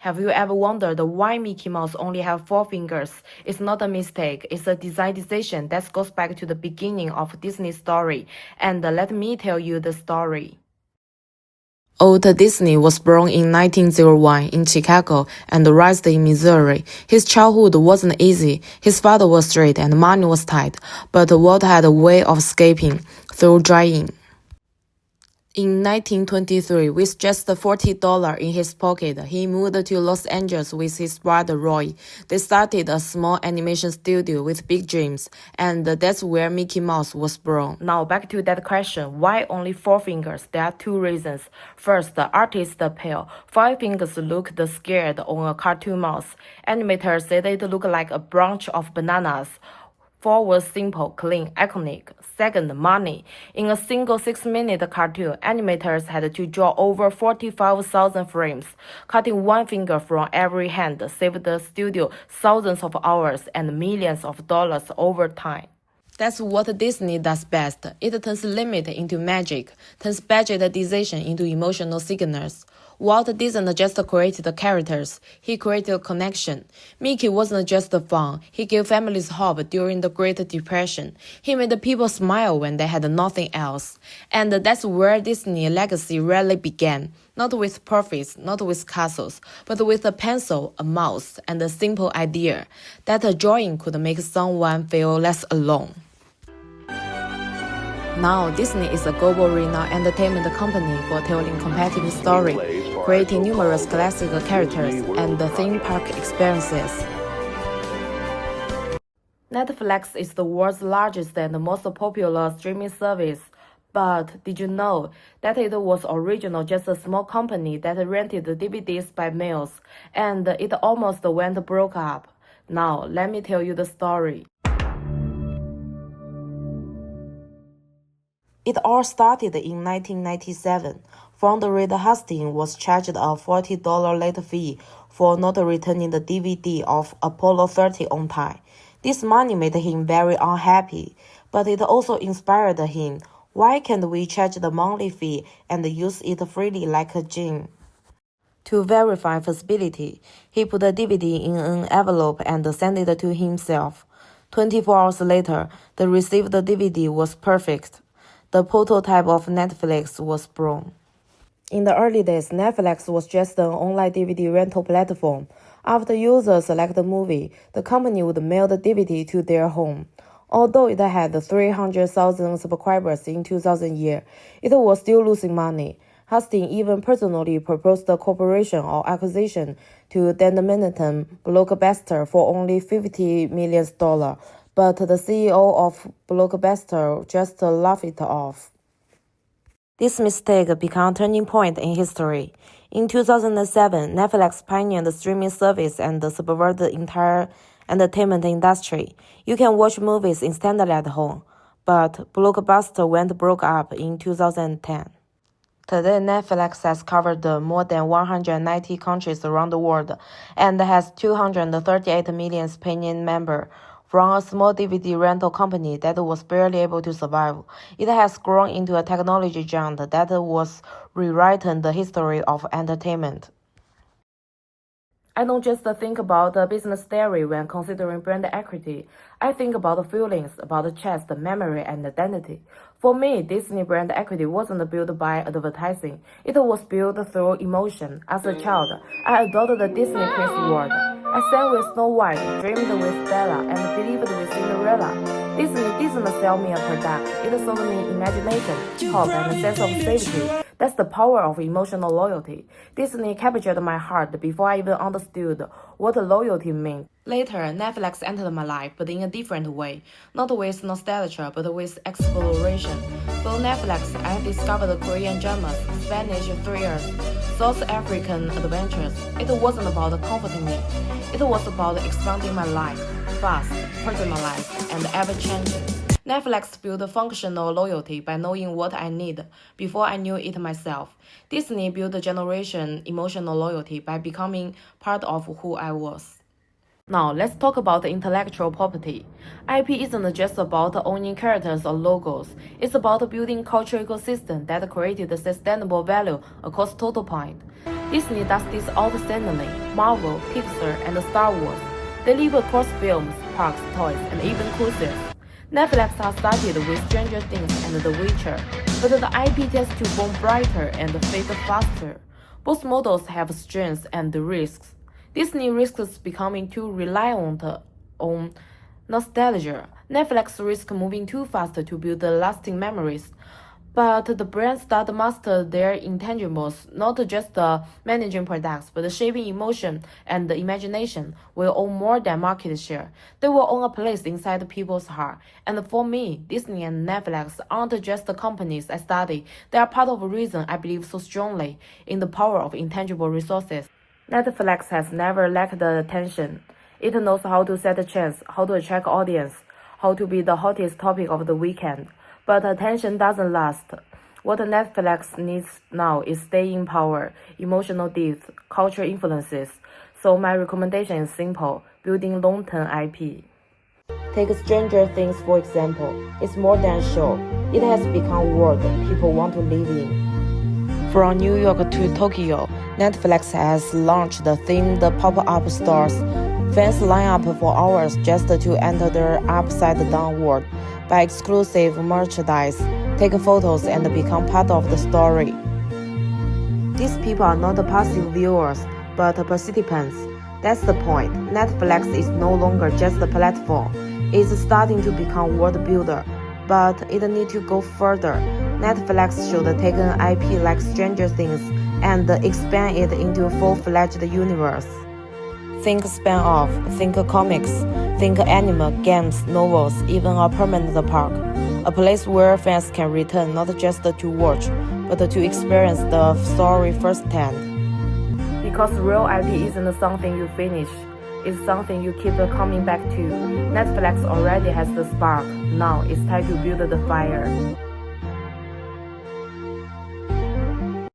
Have you ever wondered why Mickey Mouse only has 4 fingers? It's not a mistake, it's a design decision that goes back to the beginning of Disney's story. And let me tell you the story. Walt Disney was born in 1901 in Chicago and raised in Missouri. His childhood wasn't easy. His father was strict and money was tight, but Walt had a way of escaping through drawing. In 1923, with just $40 in his pocket, he moved to Los Angeles with his brother Roy. They started a small animation studio with big dreams, and that's where Mickey Mouse was born. Now back to that question, why only 4 fingers? There are 2 reasons. First, the artist appeal. 5 fingers looked scared on a cartoon mouse. Animators said it looked like a branch of bananas. 4 was simple, clean, iconic. Second, money. In a single 6-minute cartoon, animators had to draw over 45,000 frames. Cutting 1 finger from every hand saved the studio thousands of hours and millions of dollars over time. That's what Disney does best. It turns limit into magic, turns budget decision into emotional signals. Walt didn't just create the characters, he created a connection. Mickey wasn't just fun, he gave families hope during the Great Depression. He made people smile when they had nothing else. And that's where Disney's legacy really began. Not with profits, not with castles, but with a pencil, a mouse, and a simple idea that a drawing could make someone feel less alone. Now, Disney is a global renowned entertainment company for telling compelling stories, creating numerous classic characters, and theme park experiences. Netflix is the world's largest and most popular streaming service. But did you know that it was originally just a small company that rented DVDs by mails, and it almost went broke up? Now, let me tell you the story. It all started in 1997. Founder Reed Hastings was charged a $40 late fee for not returning the DVD of Apollo 13 on time. This money made him very unhappy, but it also inspired him. Why can't we charge the monthly fee and use it freely like a gym? To verify feasibility, he put the DVD in an envelope and sent it to himself. 24 hours later, the received DVD was perfect. The prototype of Netflix was born. In the early days, Netflix was just an online DVD rental platform. After users select a movie, the company would mail the DVD to their home. Although it had 300,000 subscribers in 2000 year, it was still losing money. Hastings even personally proposed a cooperation or acquisition to Dynamite Blockbuster for only $50 million. But the CEO of Blockbuster just laughed it off. This mistake became a turning point in history. In 2007, Netflix pioneered the streaming service and subverted the entire entertainment industry. You can watch movies instantly at home, but Blockbuster went broke up in 2010. Today, Netflix has covered more than 190 countries around the world and has 238 million paying members. From a small DVD rental company that was barely able to survive, it has grown into a technology giant that was rewriting the history of entertainment. I don't just think about the business theory when considering brand equity. I think about the feelings, about the trust, memory, and identity. For me, Disney brand equity wasn't built by advertising. It was built through emotion. As a child, I adored the Disney Prince world. I sang with Snow White, dreamed with Bella, and believed with Cinderella. Disney didn't sell me a product. It sold me imagination, hope, and a sense of safety. That's the power of emotional loyalty. Disney captured my heart before I even understood what loyalty meant. Later, Netflix entered my life, but in a different way. Not with nostalgia, but with exploration. Through Netflix, I have discovered Korean dramas, Spanish thrillers, South African adventures. It wasn't about comforting me. It was about expanding my life, fast, personalized, and ever-changing. Netflix built functional loyalty by knowing what I need before I knew it myself. Disney built generation emotional loyalty by becoming part of who I was. Now, let's talk about intellectual property. IP isn't just about owning characters or logos. It's about building cultural ecosystem that created sustainable value across total point. Disney does this outstandingly. Marvel, Pixar, and Star Wars. They live across films, parks, toys, and even cruises. Netflix has started with Stranger Things and The Witcher, but the IP tends to burn brighter and fade faster. Both models have strengths and risks. Disney risks becoming too reliant on nostalgia. Netflix risks moving too fast to build lasting memories. But the brands that master their intangibles, not just managing products, but shaping emotion and imagination, will own more than market share. They will own a place inside people's heart. And for me, Disney and Netflix aren't just the companies I study. They are part of the reason I believe so strongly in the power of intangible resources. Netflix has never lacked the attention. It knows how to set a chance, how to attract audience, how to be the hottest topic of the weekend. But attention doesn't last. What Netflix needs now is staying power, emotional depth, cultural influences. So my recommendation is simple: building long-term IP. Take Stranger Things for example. It's more than a show. It has become a world people want to live in. From New York to Tokyo, Netflix has launched the themed pop-up stores. Fans line up for hours just to enter their upside-down world, buy exclusive merchandise, take photos, and become part of the story. These people are not passive viewers, but participants. That's the point. Netflix is no longer just a platform. It's starting to become world builder, but it needs to go further. Netflix should take an IP like Stranger Things and expand it into a full-fledged universe. Think spin-off, think comics, think anime, games, novels, even a permanent park. A place where fans can return not just to watch, but to experience the story firsthand. Because real IP isn't something you finish, it's something you keep coming back to. Netflix already has the spark, now it's time to build the fire.